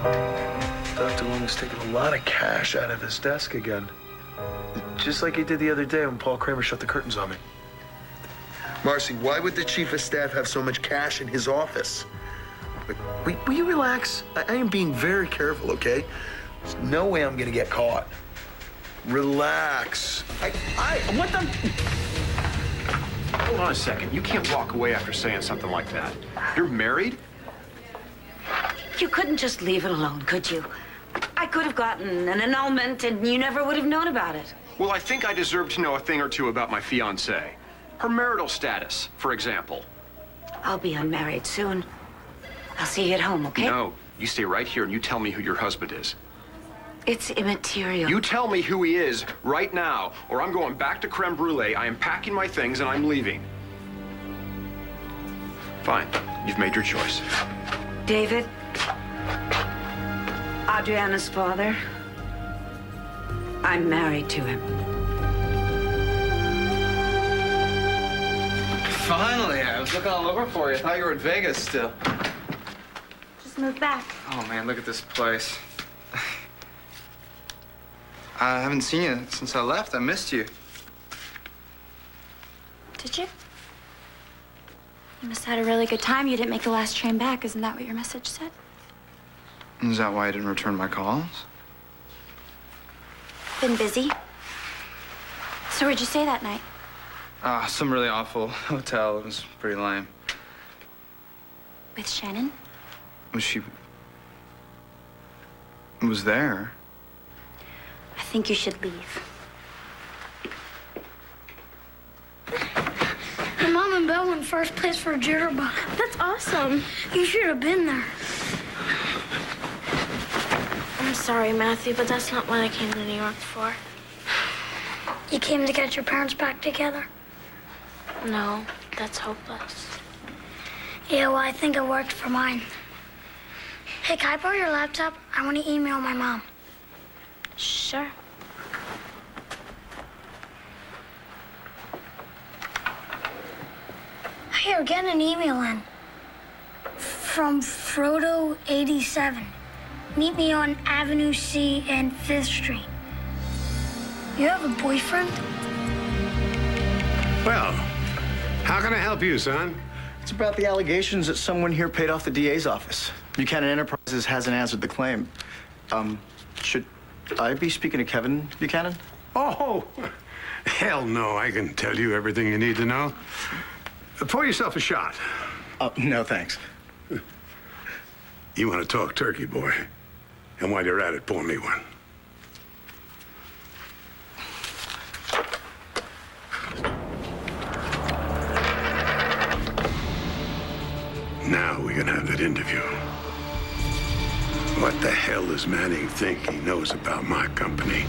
Dr. Long is taking a lot of cash out of his desk again. Just like he did the other day when Paul Kramer shut the curtains on me. Marcy, why would the chief of staff have so much cash in his office? Will you relax? I am being very careful, okay? There's no way I'm gonna get caught. Relax. What the? Hold on a second. You can't walk away after saying something like that. You're married? You couldn't just leave it alone, could you? I could have gotten an annulment and you never would have known about it. Well, I think I deserve to know a thing or two about my fiancée. Her marital status, for example. I'll be unmarried soon. I'll see you at home, okay? No, you stay right here and you tell me who your husband is. It's immaterial. You tell me who he is right now, or I'm going back to Creme Brulee. I am packing my things and I'm leaving. Fine, you've made your choice. David, Adriana's father, I'm married to him. Finally, I was looking all over for you. I thought you were in Vegas still. Just moved back. Oh, man, look at this place. I haven't seen you since I left. I missed you. Did you? You must have had a really good time. You didn't make the last train back. Isn't that what your message said? Is that why I didn't return my calls? Been busy. So where'd you stay that night? Some really awful hotel. It was pretty lame. With Shannon? She was there. I think you should leave. My mom and Bill won first place for Jitterbug. That's awesome. You should have been there. I'm sorry, Matthew, but that's not what I came to New York for. You came to get your parents back together? No, that's hopeless. Yeah, well, I think it worked for mine. Hey, can I borrow your laptop? I want to email my mom. Sure. Here, get an email in. From Frodo87. Meet me on Avenue C and 5th Street. You have a boyfriend? Well, how can I help you, son? It's about the allegations that someone here paid off the DA's office. Buchanan Enterprises hasn't answered the claim. Should I be speaking to Kevin Buchanan? Oh, hell no. I can tell you everything you need to know. Pour yourself a shot. No, thanks. You want to talk turkey, boy? And while you're at it, pour me one. Now we can have that interview. What the hell does Manning think he knows about my company?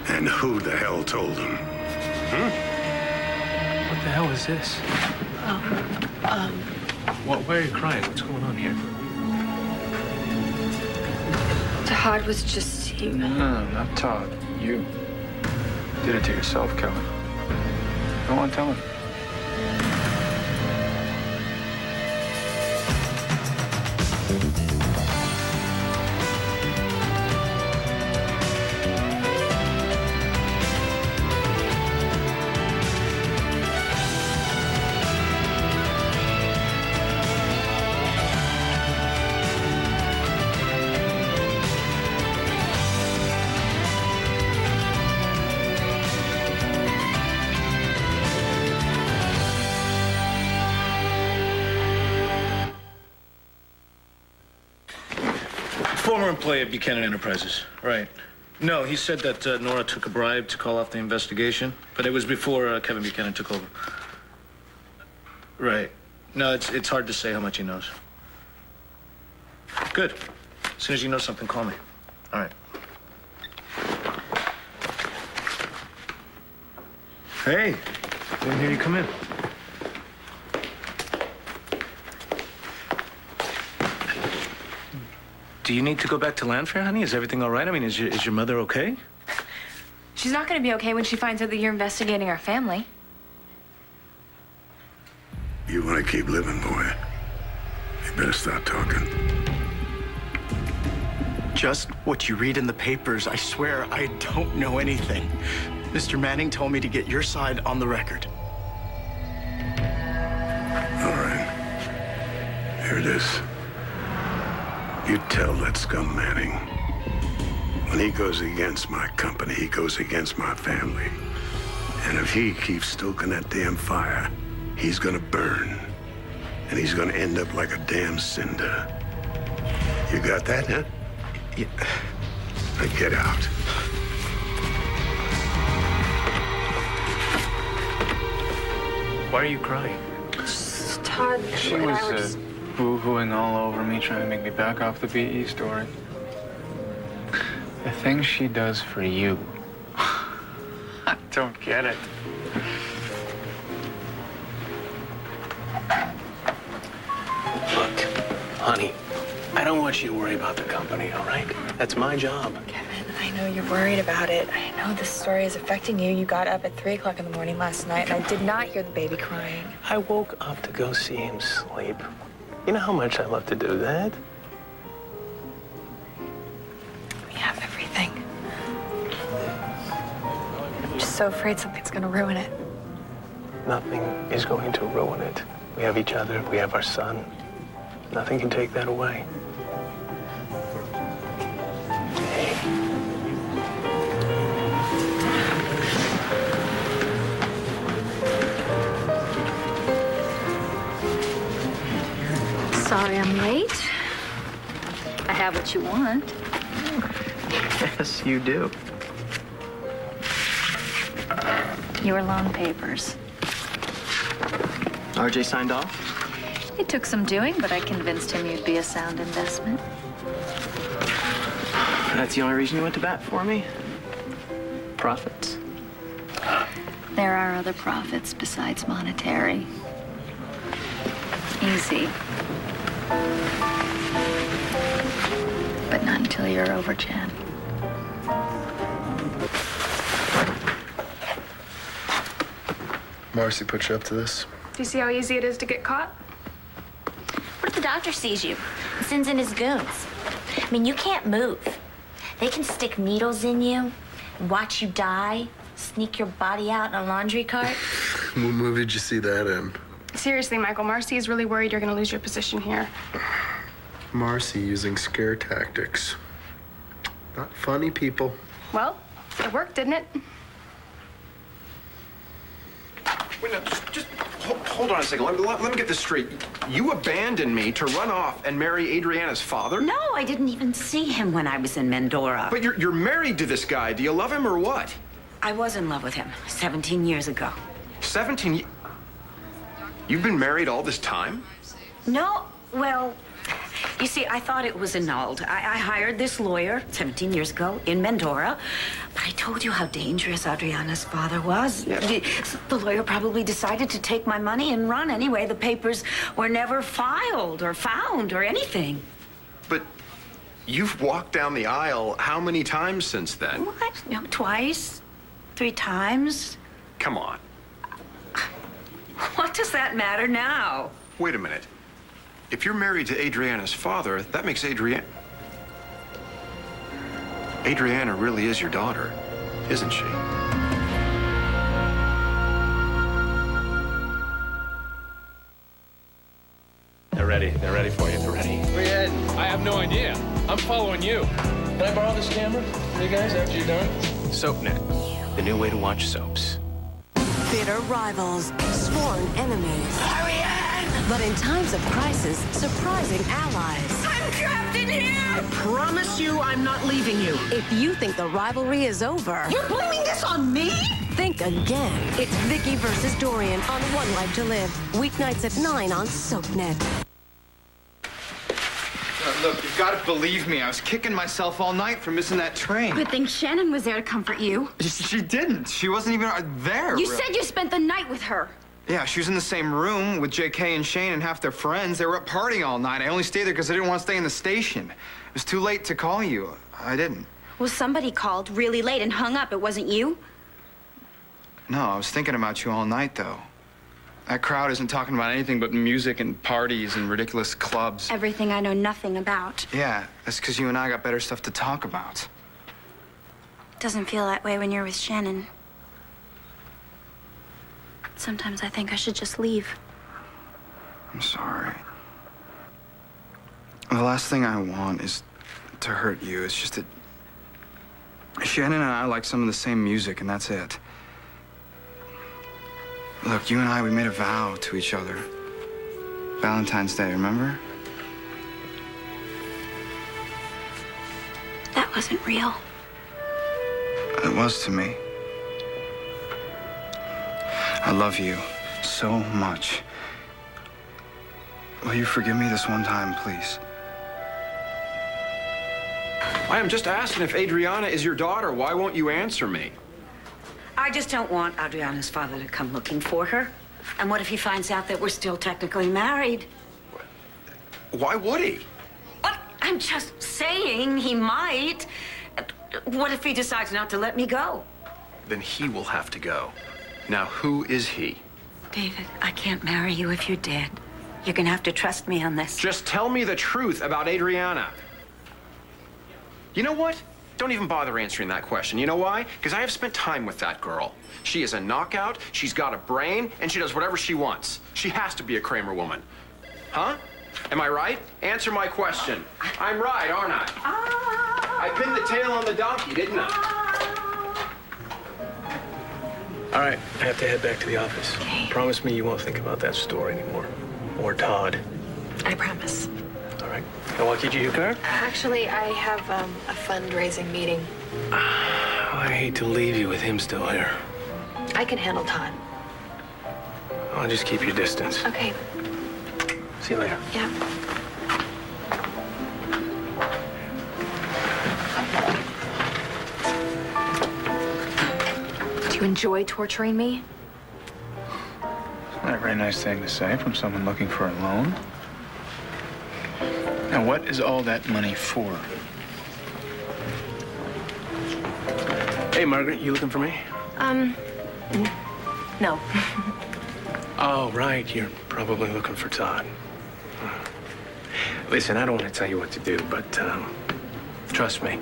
And who the hell told him? What the hell is this? Why are you crying? What's going on here? Todd was just... No, not Todd. You did it to yourself, Kevin. Go on, tell him. Former employee of Buchanan Enterprises, right. No, he said that Nora took a bribe to call off the investigation, but it was before Kevin Buchanan took over. Right. No, it's hard to say how much he knows. Good. As soon as you know something, call me. All right. Hey, didn't hear you come in. Do you need to go back to Landfair, honey? Is everything all right? I mean, is your mother okay? She's not going to be okay when she finds out that you're investigating our family. You want to keep living, boy. You better start talking. Just what you read in the papers. I swear I don't know anything. Mr. Manning told me to get your side on the record. All right. Here it is. You tell that scum Manning, when he goes against my company, he goes against my family. And if he keeps stoking that damn fire, he's gonna burn. And he's gonna end up like a damn cinder. You got that, huh? Yeah. Now get out. Why are you crying? Todd, She and I was were just... boo-hooing all over me, trying to make me back off the BE story. The things she does for you. I don't get it. Look, honey, I don't want you to worry about the company, all right? That's my job. Kevin, I know you're worried about it. I know this story is affecting you. You got up at 3 o'clock in the morning last night, and I did not hear the baby crying. I woke up to go see him sleep. You know how much I love to do that? We have everything. I'm just so afraid something's gonna ruin it. Nothing is going to ruin it. We have each other. We have our son. Nothing can take that away. Sorry I'm late. I have what you want. Yes, you do. Your loan papers. RJ signed off? It took some doing, but I convinced him you'd be a sound investment. That's the only reason you went to bat for me? Profits? There are other profits besides monetary. Easy. But not until you're over, Jan. Marcy put you up to this? Do you see how easy it is to get caught? What if the doctor sees you and sends in his goons? I mean, you can't move. They can stick needles in you, watch you die, sneak your body out in a laundry cart. What movie did you see that in? Seriously, Michael, Marcy is really worried you're gonna lose your position here. Marcy using scare tactics. Not funny, people. Well, it worked, didn't it? Wait, no, just hold on a second. Let me get this straight. You abandoned me to run off and marry Adriana's father? No, I didn't even see him when I was in Mendora. But you're married to this guy. Do you love him or what? I was in love with him 17 years ago. 17 years? You've been married all this time? No, well, you see, I thought it was annulled. I hired this lawyer 17 years ago in Mendora, but I told you how dangerous Adriana's father was. Yeah. The lawyer probably decided to take my money and run anyway. The papers were never filed or found or anything. But you've walked down the aisle how many times since then? What? No, twice, 3 times. Come on. What does that matter now? Wait a minute. If you're married to Adriana's father, that makes Adriana really is your daughter, isn't she? They're ready. They're ready for you. They're ready. Where you heading? I have no idea. I'm following you. Can I borrow this camera, you guys, after you're done? SoapNet, the new way to watch soaps. Bitter rivals, sworn enemies. But in times of crisis, surprising allies. I'm trapped in here! I promise you I'm not leaving you. If you think the rivalry is over... You're blaming this on me? Think again. It's Vicky versus Dorian on One Life to Live. Weeknights at 9 on SoapNet. Look, you've got to believe me. I was kicking myself all night for missing that train. Good thing Shannon was there to comfort you. She didn't. She wasn't even there. You said you spent the night with her. Yeah, she was in the same room with JK and Shane and half their friends. They were up partying all night. I only stayed there because I didn't want to stay in the station. It was too late to call you. I didn't. Well, somebody called really late and hung up. It wasn't you? No, I was thinking about you all night, though. That crowd isn't talking about anything but music and parties and ridiculous clubs. Everything I know nothing about. Yeah, that's because you and I got better stuff to talk about. Doesn't feel that way when you're with Shannon. Sometimes I think I should just leave. I'm sorry. The last thing I want is to hurt you. It's just that Shannon and I like some of the same music, and that's it. Look, you and I, we made a vow to each other. Valentine's Day, remember? That wasn't real. It was to me. I love you so much. Will you forgive me this one time, please? I am just asking if Adriana is your daughter. Why won't you answer me? I just don't want Adriana's father to come looking for her. And what if he finds out that we're still technically married? Why would he? What? I'm just saying he might. What if he decides not to let me go? Then he will have to go. Now, who is he? David, I can't marry you if you're dead. You're gonna have to trust me on this. Just tell me the truth about Adriana. You know what? Don't even bother answering that question. You know why? Because I have spent time with that girl. She is a knockout, she's got a brain, and she does whatever she wants. She has to be a Kramer woman. Huh? Am I right? Answer my question. I'm right, aren't I? I pinned the tail on the donkey, didn't I? All right, I have to head back to the office. Okay. Promise me you won't think about that store anymore. Or Todd. I promise. All right. I'll walk you to your car. Actually, I have a fundraising meeting. I hate to leave you with him still here. I can handle Todd. I'll just keep your distance. Okay. See you later. Yeah. Do you enjoy torturing me? It's not a very nice thing to say from someone looking for a loan. Now, what is all that money for? Hey, Margaret, you looking for me? No. Oh, right. You're probably looking for Todd. Listen, I don't want to tell you what to do, but trust me,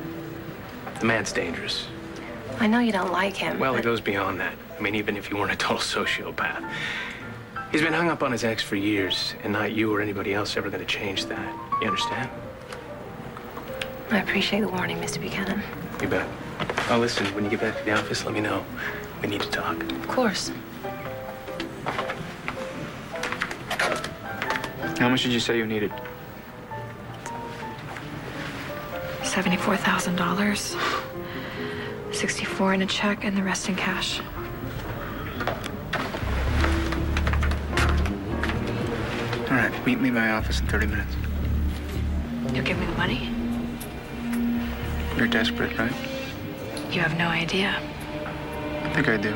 the man's dangerous. I know you don't like him. Well, it goes beyond that. I mean, even if you weren't a total sociopath. He's been hung up on his ex for years, and not you or anybody else ever going to change that. You understand? I appreciate the warning, Mr. Buchanan. You bet. Oh, listen, when you get back to the office, let me know. We need to talk. Of course. How much did you say you needed? $74,000. 64 in a check and the rest in cash. All right, meet me in my office in 30 minutes. You'll give me the money? You're desperate, right? You have no idea. I think I do.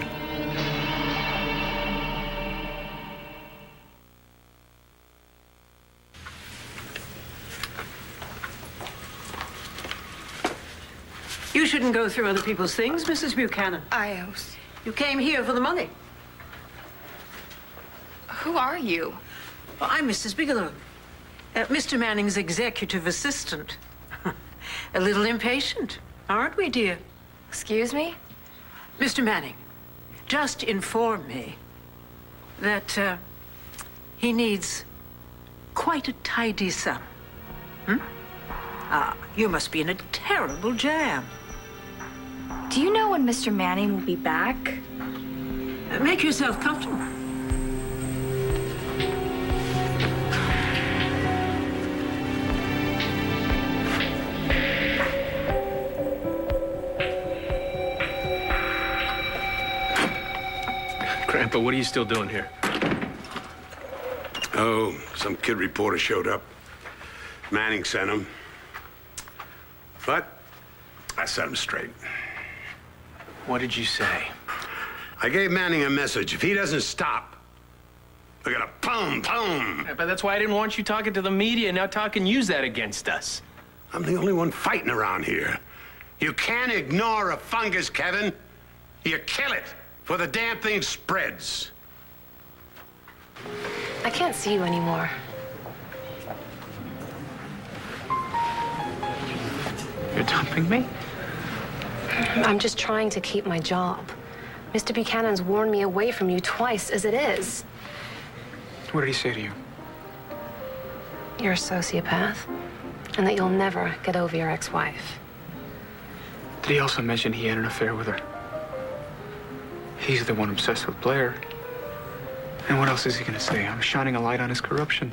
You shouldn't go through other people's things, Mrs. Buchanan. You came here for the money. Who are you? Well, I'm Mrs. Bigelow, Mr. Manning's executive assistant. A little impatient, aren't we, dear? Excuse me? Mr. Manning, just inform me that he needs quite a tidy sum. You must be in a terrible jam. Do you know when Mr. Manning will be back? Make yourself comfortable. Grandpa, what are you still doing here? Oh, some kid reporter showed up. Manning sent him. But I set him straight. What did you say? I gave Manning a message. If he doesn't stop, we're gonna boom. Yeah, but that's why I didn't want you talking to the media. Now Todd can use that against us. I'm the only one fighting around here. You can't ignore a fungus, Kevin. You kill it before the damn thing spreads. I can't see you anymore. You're dumping me? I'm just trying to keep my job. Mr. Buchanan's warned me away from you twice as it is. What did he say to you? You're a sociopath, and that you'll never get over your ex-wife. Did he also mention he had an affair with her? He's the one obsessed with Blair. And what else is he gonna say? I'm shining a light on his corruption.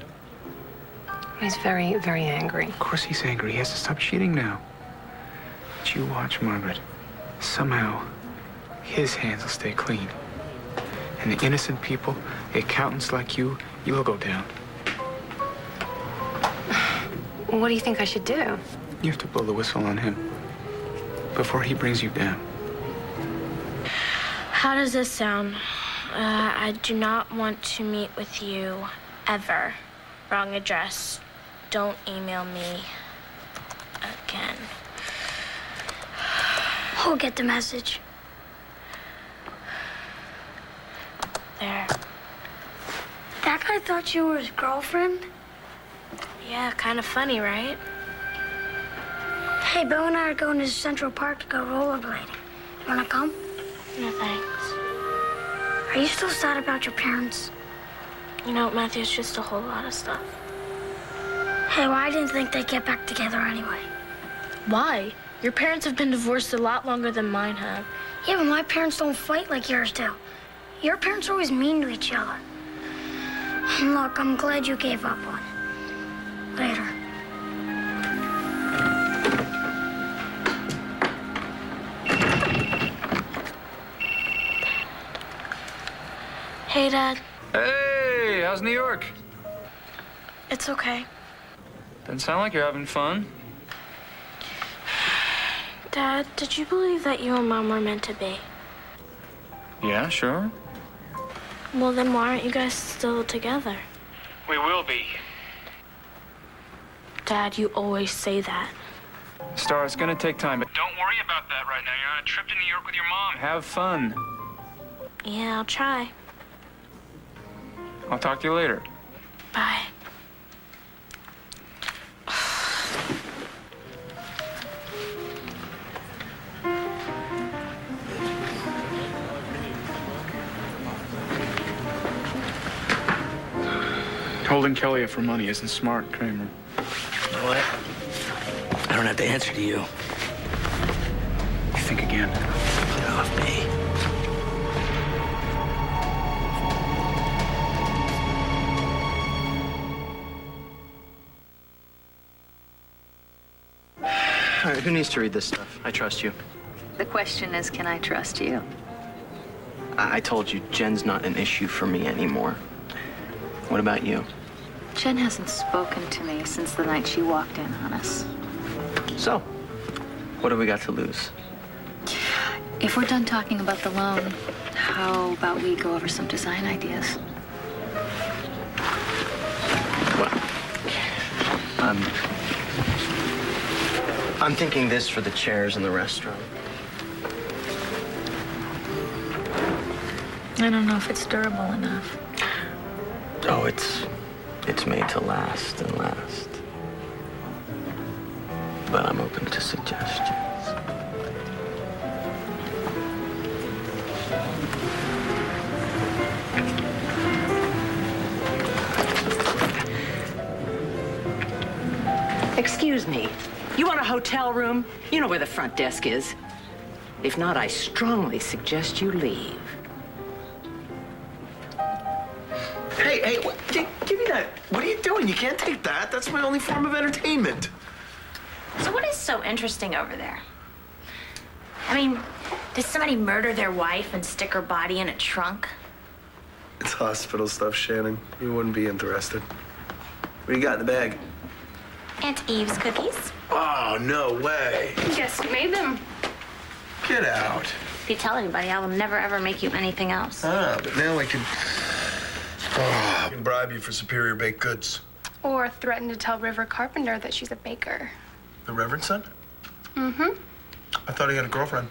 He's very, very angry. Of course he's angry. He has to stop cheating now. But you watch, Margaret. Somehow, his hands will stay clean. And the innocent people, the accountants like you, you'll go down. What do you think I should do? You have to blow the whistle on him before he brings you down. How does this sound? I do not want to meet with you ever. Wrong address. Don't email me again. We'll get the message. There. That guy thought you were his girlfriend? Yeah, kind of funny, right? Hey, Bill and I are going to Central Park to go rollerblading. You wanna come? No, thanks. Are you still sad about your parents? You know, Matthew, it's just a whole lot of stuff. Hey, well, I didn't think they'd get back together anyway. Why? Your parents have been divorced a lot longer than mine have. Yeah, but my parents don't fight like yours do. Your parents are always mean to each other. And look, I'm glad you gave up on it. Later. Hey, Dad. Hey, how's New York? It's okay. Doesn't sound like you're having fun. Dad, did you believe that you and Mom were meant to be? Yeah, sure. Well, then why aren't you guys still together? We will be. Dad, you always say that. Star, it's gonna take time, but don't worry about that right now. You're on a trip to New York with your mom. Have fun. Yeah, I'll try. I'll talk to you later. Bye. Holding Kelly up for money isn't smart, Kramer. You know what? I don't have to answer to you. Think again. Get off me. All right, who needs to read this stuff? I trust you. The question is, can I trust you? I told you, Jen's not an issue for me anymore. What about you? Jen hasn't spoken to me since the night she walked in on us. So, what do we got to lose? If we're done talking about the loan, how about we go over some design ideas? Well, I'm thinking this for the chairs in the restaurant. I don't know if it's durable enough. Oh, it's made to last and last. But I'm open to suggestions. Excuse me. You want a hotel room? You know where the front desk is. If not, I strongly suggest you leave. Hey, give me that. What are you doing? You can't take that. That's my only form of entertainment. So what is so interesting over there? I mean, did somebody murder their wife and stick her body in a trunk? It's hospital stuff, Shannon. You wouldn't be interested. What do you got in the bag? Aunt Eve's cookies. Oh, no way. Yes, you made them. Get out. If you tell anybody, I'll never ever make you anything else. Ah, but now I can... Oh, I can bribe you for superior baked goods. Or threaten to tell River Carpenter that she's a baker. The Reverend son? Mm-hmm. I thought he had a girlfriend.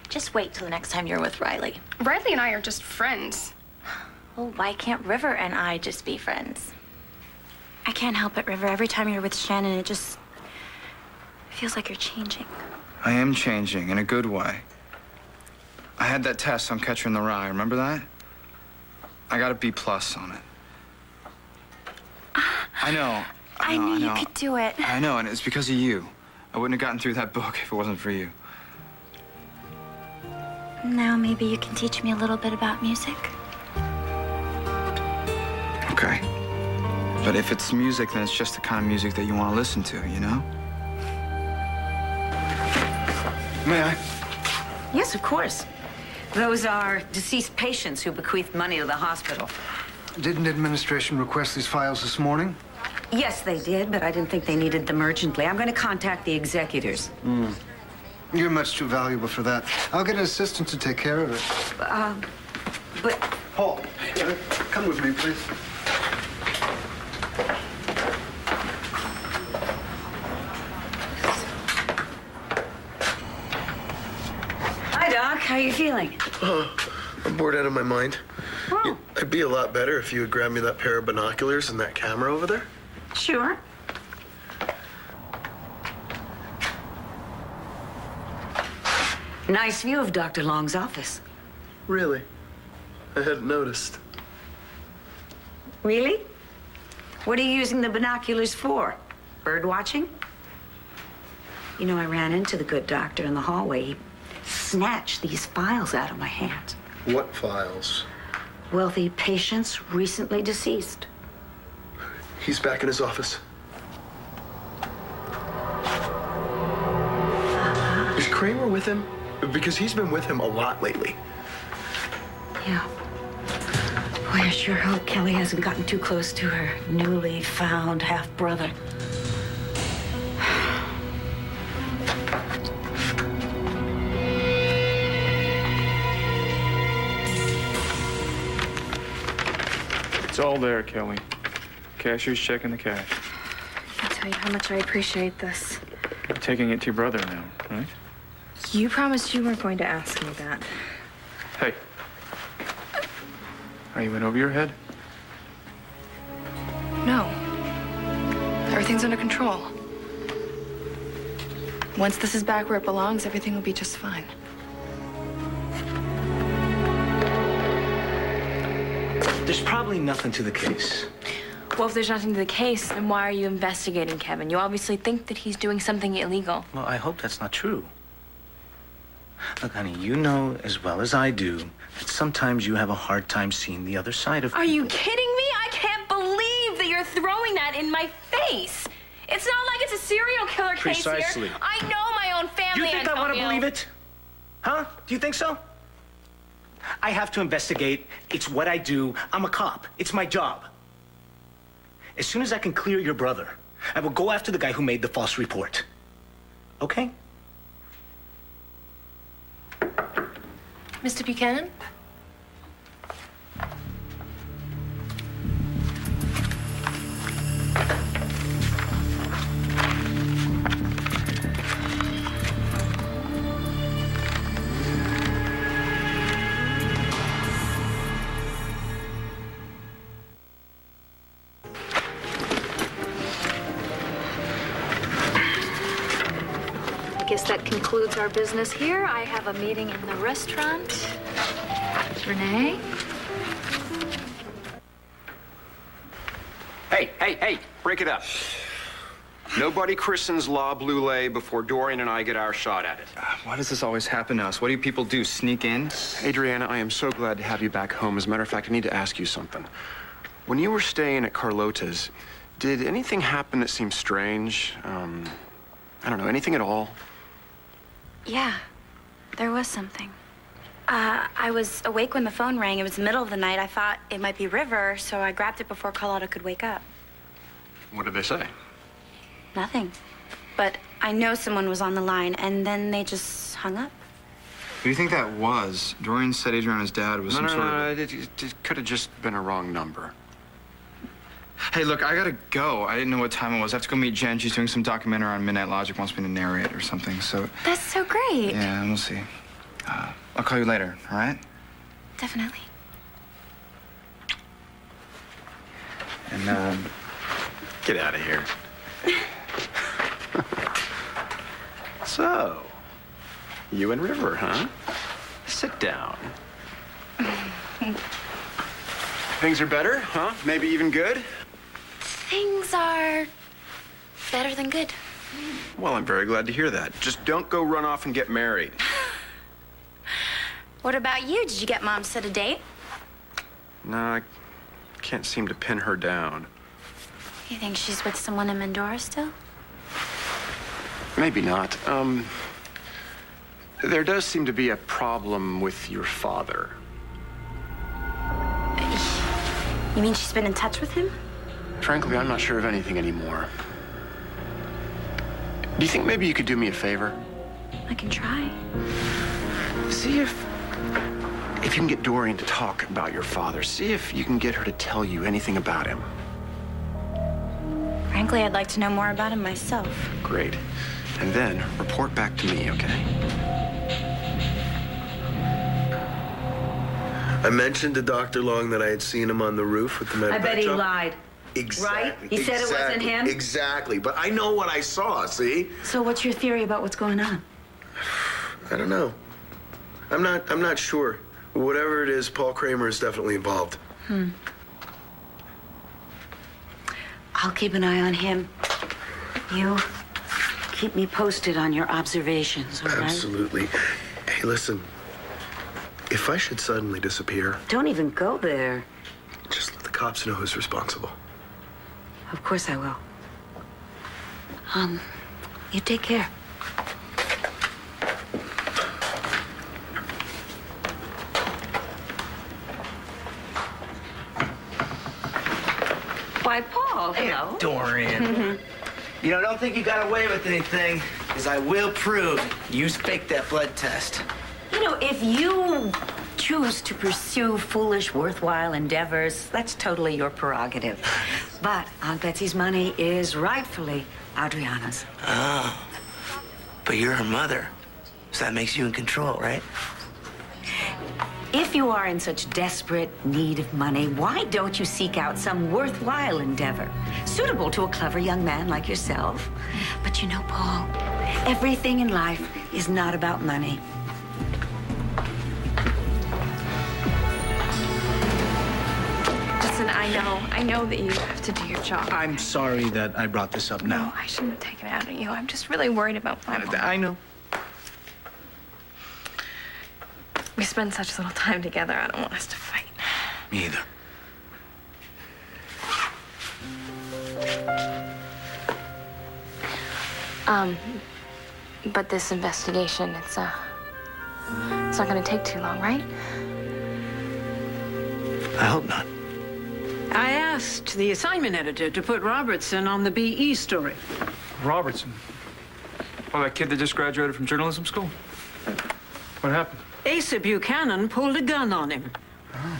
Just wait till the next time you're with Riley. Riley and I are just friends. Well, why can't River and I just be friends? I can't help it, River. Every time you're with Shannon, it just feels like you're changing. I am changing in a good way. I had that test on Catcher in the Rye. Remember that? I got a B+ on it. I know. I knew you could do it. I know, and it's because of you. I wouldn't have gotten through that book if it wasn't for you. Now maybe you can teach me a little bit about music. Okay. But if it's music, then it's just the kind of music that you want to listen to, you know? May I? Yes, of course. Those are deceased patients who bequeathed money to the hospital. Didn't administration request these files this morning? Yes, they did, but I didn't think they needed them urgently. I'm going to contact the executors. You're much too valuable for that. I'll get an assistant to take care of it. But... Paul, come with me, please. Hi, Doc. How you feeling? I'm bored out of my mind. I'd be a lot better if you would grab me that pair of binoculars and that camera over there. Sure. Nice view of Dr. Long's office. Really? I hadn't noticed. Really? What are you using the binoculars for? Bird watching? You know, I ran into the good doctor in the hallway. He snatched these files out of my hands. What files? Wealthy patients recently deceased. He's back in his office. Is Kramer with him? Because he's been with him a lot lately. Yeah. Boy, I sure hope Kelly hasn't gotten too close to her newly found half-brother. It's all there, Kelly. Cashier's checking the cash. I'll tell you how much I appreciate this. You're taking it to your brother now, right? You promised you weren't going to ask me that. Hey. Are you in over your head? No. Everything's under control. Once this is back where it belongs, everything will be just fine. There's probably nothing to the case. Well, if there's nothing to the case, then why are you investigating Kevin? You obviously think that he's doing something illegal. Well, I hope that's not true. Look, honey, you know as well as I do that sometimes you have a hard time seeing the other side of Are you kidding me? I can't believe that you're throwing that in my face. It's not like it's a serial killer case Precisely. here. I know my own family, You think I want to Antonio. believe it? Huh? Do you think so? I have to investigate. It's what I do. I'm a cop. It's my job. As soon as I can clear your brother, I will go after the guy who made the false report. Okay? Mr. Buchanan? I guess that concludes our business here. I have a meeting in the restaurant. Renee? Hey, break it up. Nobody christens La Bleulet before Dorian and I get our shot at it. Why does this always happen to us? What do you people do, sneak in? Adriana, I am so glad to have you back home. As a matter of fact, I need to ask you something. When you were staying at Carlota's, did anything happen that seemed strange? I don't know, anything at all? Yeah, there was something. I was awake when the phone rang. It was the middle of the night. I thought it might be River, so I grabbed it before Carlotta could wake up. What did they say? Nothing. But I know someone was on the line, and then they just hung up. Who do you think that was? Dorian said Adriana's dad was No, some sort of... it could have just been a wrong number. Hey, look, I gotta go. I didn't know what time it was. I have to go meet Jen. She's doing some documentary on Midnight Logic, wants me to narrate or something, so... That's so great. Yeah, we'll see. I'll call you later, all right? Definitely. And, Get out of here. So, you and River, huh? Sit down. Things are better, huh? Maybe even good? Things are better than good. Well, I'm very glad to hear that. Just don't go run off and get married. What about you? Did you get Mom set a date? No, I can't seem to pin her down. You think she's with someone in Mendora still? Maybe not. There does seem to be a problem with your father. You mean she's been in touch with him? Frankly, I'm not sure of anything anymore. Do you think maybe you could do me a favor? I can try. See if you can get Dorian to talk about your father. See if you can get her to tell you anything about him. Frankly, I'd like to know more about him myself. Great. And then report back to me, okay? I mentioned to Dr. Long that I had seen him on the roof with the med I bet he job. lied. Exactly. Right? He said it wasn't him? Exactly. But I know what I saw, see? So what's your theory about what's going on? I don't know. I'm not sure. Whatever it is, Paul Kramer is definitely involved. I'll keep an eye on him. You keep me posted on your observations, all right? Absolutely. Hey, listen. If I should suddenly disappear, Don't even go there. just let the cops know who's responsible. Of course I will. You take care. Why, Paul, hello. Dorian. You know, don't think you got away with anything, because I will prove you faked that blood test. You know, if you choose to pursue foolish, worthwhile endeavors, that's totally your prerogative. But Aunt Betsy's money is rightfully Adriana's. Oh. But you're her mother, so that makes you in control, right? If you are in such desperate need of money, why don't you seek out some worthwhile endeavor, suitable to a clever young man like yourself? But you know, Paul, everything in life is not about money. Listen, I know that you have to do your job. I'm sorry that I brought this up now. No, I shouldn't have taken it out on you. I'm just really worried about my mom. I know. We spend such little time together. I don't want us to fight. Me either. But this investigation, it's not gonna take too long, right? I hope not. I asked the assignment editor to put Robertson on the BE story. Robertson? Oh, that kid that just graduated from journalism school? What happened? Asa Buchanan pulled a gun on him. Oh.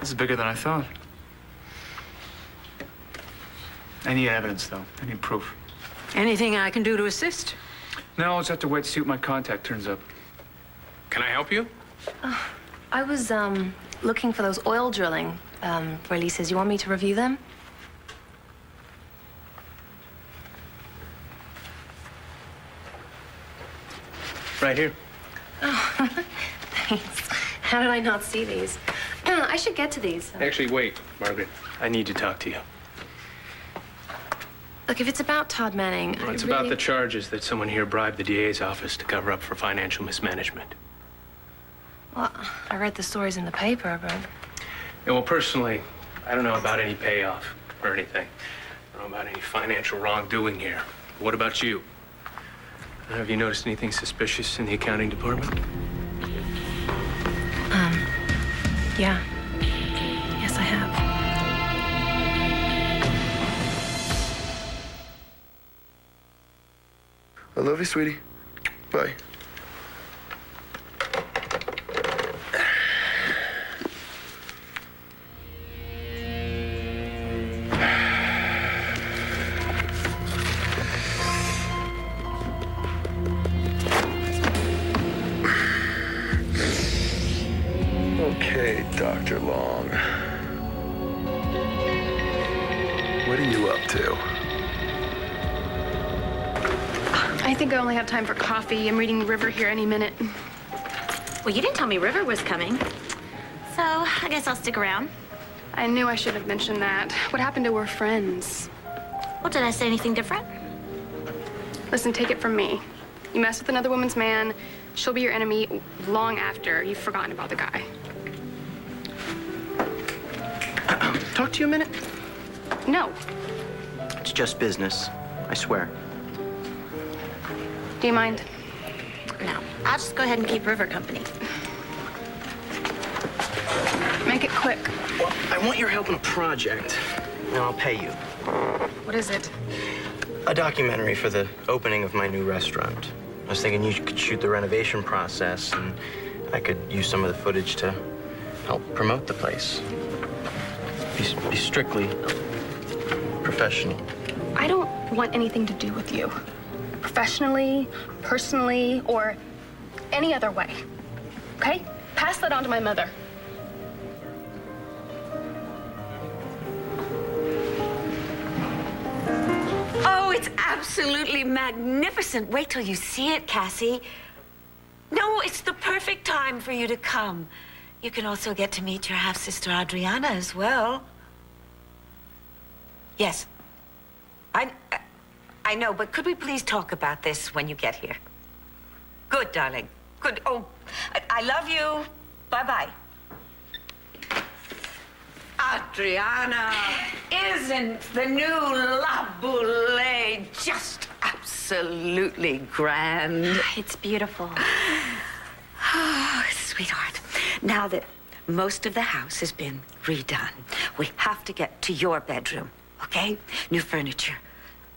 This is bigger than I thought. I need evidence, though. I need proof. Anything I can do to assist? No, I'll just have to wait to see what my contact turns up. Can I help you? I was, looking for those oil drilling, releases. You want me to review them? Right here. Oh, thanks. How did I not see these? I should get to these. Actually, wait, Margaret. I need to talk to you. Look, if it's about Todd Manning, Well, it's about the charges that someone here bribed the DA's office to cover up for financial mismanagement. Well, I read the stories in the paper, but... Yeah, well, personally, I don't know about any payoff or anything. I don't know about any financial wrongdoing here. What about you? Have you noticed anything suspicious in the accounting department? Yeah. Yes, I have. I love you, sweetie. Bye. Okay, Dr. Long. too. I think I only have time for coffee. I'm reading River here any minute. Well, you didn't tell me River was coming. So I guess I'll stick around. I knew I should have mentioned that. What happened to her friends? Well, did I say anything different? Listen, take it from me. You mess with another woman's man, she'll be your enemy long after you've forgotten about the guy. Talk to you a minute? No. It's just business, I swear. Do you mind? No. I'll just go ahead and keep River company. Make it quick. Well, I want your help in a project, and I'll pay you. What is it? A documentary for the opening of my new restaurant. I was thinking you could shoot the renovation process, and I could use some of the footage to help promote the place. Be strictly professional. I don't want anything to do with you. Professionally, personally, or any other way. Okay? Pass that on to my mother. Oh, it's absolutely magnificent. Wait till you see it, Cassie. No, it's the perfect time for you to come. You can also get to meet your half-sister Adriana as well. Yes. I know, but could we please talk about this when you get here? Good, darling. Good. Oh, I love you. Bye-bye. Adriana, isn't the new La Boule just absolutely grand? It's beautiful. Oh, sweetheart. Now that most of the house has been redone, we have to get to your bedroom, okay? New furniture,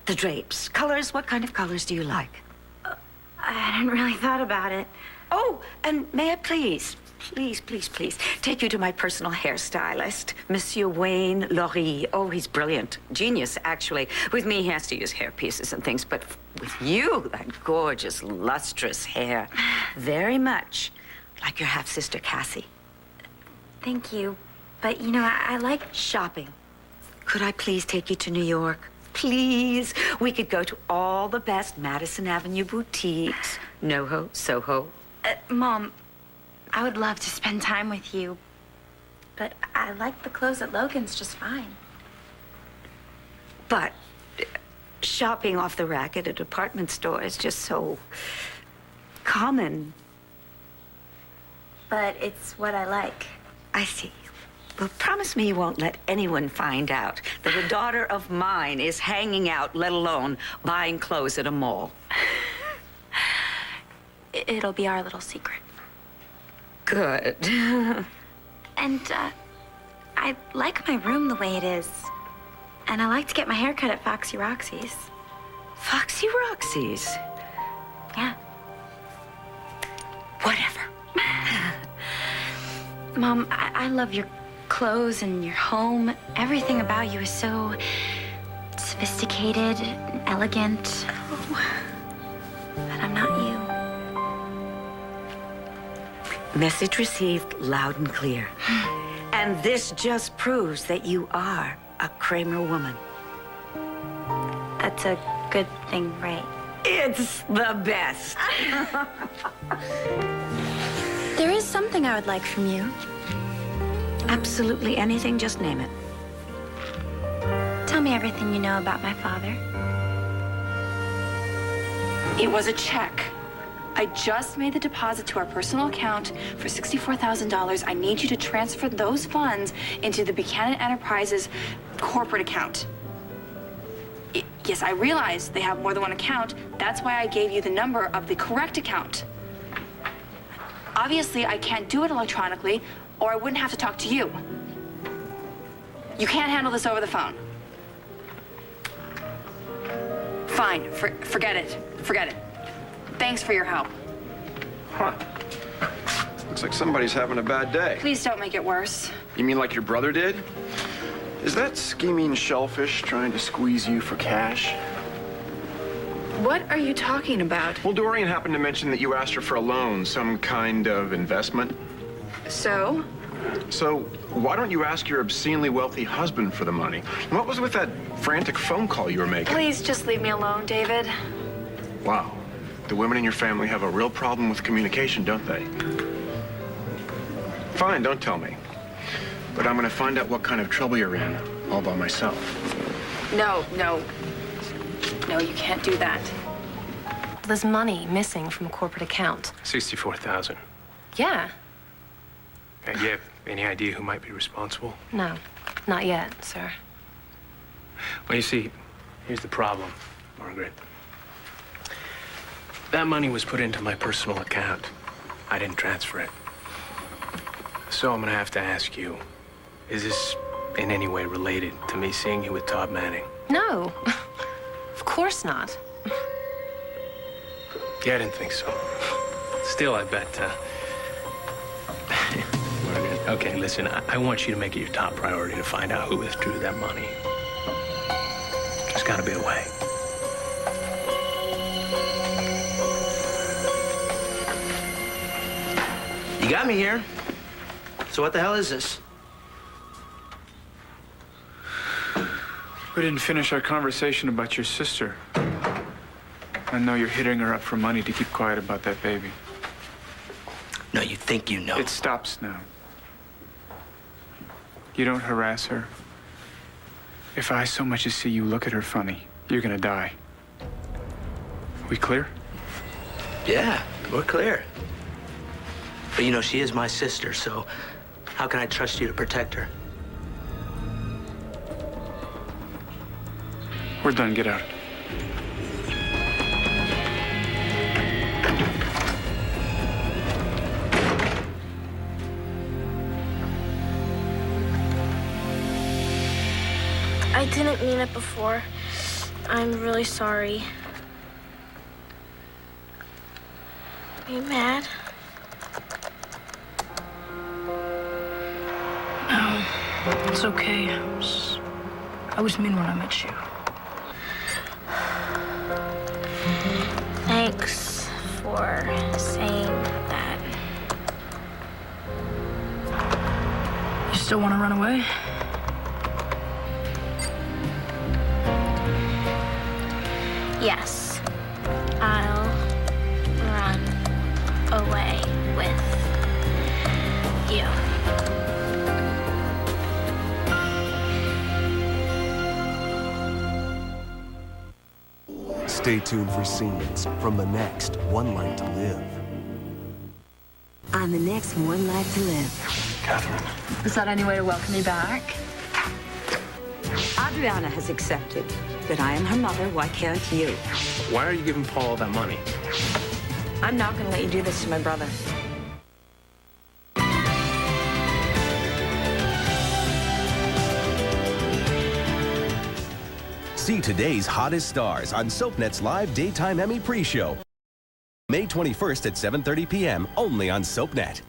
the drapes, colors. What kind of colors do you like? I hadn't really thought about it. Oh, and may I please take you to my personal hairstylist, Monsieur Wayne Laurie. Oh, he's brilliant. Genius, actually. With me, he has to use hair pieces and things, but with you, that gorgeous, lustrous hair, very much like your half-sister, Cassie. Thank you. But, you know, I like shopping. Could I please take you to New York? Please. We could go to all the best Madison Avenue boutiques. NoHo, Soho. Mom, I would love to spend time with you, but I like the clothes at Logan's just fine. But shopping off the rack at a department store is just so common. But it's what I like. I see. Well, promise me you won't let anyone find out that a daughter of mine is hanging out, let alone buying clothes at a mall. It'll be our little secret. Good. And, I like my room the way it is. And I like to get my hair cut at Foxy Roxy's. Foxy Roxy's? Yeah. Whatever. Mom, I love your clothes and your home. Everything about you is so sophisticated and elegant. Oh. But I'm not you. Message received loud and clear. And this just proves that you are a Kramer woman. That's a good thing, right? It's the best. There is something I would like from you. Absolutely anything, just name it. Tell me everything you know about my father. It was a check. I just made the deposit to our personal account for $64,000. I need you to transfer those funds into the Buchanan Enterprises corporate account. Yes, I realize they have more than one account. That's why I gave you the number of the correct account. Obviously, I can't do it electronically, or I wouldn't have to talk to you. You can't handle this over the phone. Fine, forget it. Forget it. Thanks for your help. Huh. Looks like somebody's having a bad day. Please don't make it worse. You mean like your brother did? Is that scheming shellfish trying to squeeze you for cash? What are you talking about? Well, Dorian happened to mention that you asked her for a loan, some kind of investment. So? So, why don't you ask your obscenely wealthy husband for the money? What was with that frantic phone call you were making? Please just leave me alone, David. Wow. The women in your family have a real problem with communication, don't they? Fine, don't tell me. But I'm gonna find out what kind of trouble you're in, all by myself. No, you can't do that. There's money missing from a corporate account. 64,000. Yeah. You have any idea who might be responsible? No, not yet, sir. Well, you see, here's the problem, Margaret. That money was put into my personal account. I didn't transfer it. So I'm gonna have to ask you, is this in any way related to me seeing you with Todd Manning? No, of course not. Yeah, I didn't think so. Still, I bet, Margaret, okay, listen, I want you to make it your top priority to find out who withdrew that money. There's gotta be a way. You got me here. So what the hell is this? We didn't finish our conversation about your sister. I know you're hitting her up for money to keep quiet about that baby. No, you think you know. It stops now. You don't harass her. If I so much as see you look at her funny, you're gonna die. We clear? Yeah, we're clear. But you know, she is my sister, so how can I trust you to protect her? We're done. Get out. I didn't mean it before. I'm really sorry. Are you mad? No, it's okay. I was mean when I met you. Thanks for saying that. You still want to run away? Yes, I'll run away with you. Stay tuned for scenes from the next One Life to Live. On the next One Life to Live. Catherine. Is that any way to welcome me back? Adriana has accepted that I am her mother. Why can't you? Why are you giving Paul that money? I'm not going to let you do this to my brother. See today's hottest stars on SoapNet's live daytime Emmy pre-show. May 21st at 7:30 p.m. only on SoapNet.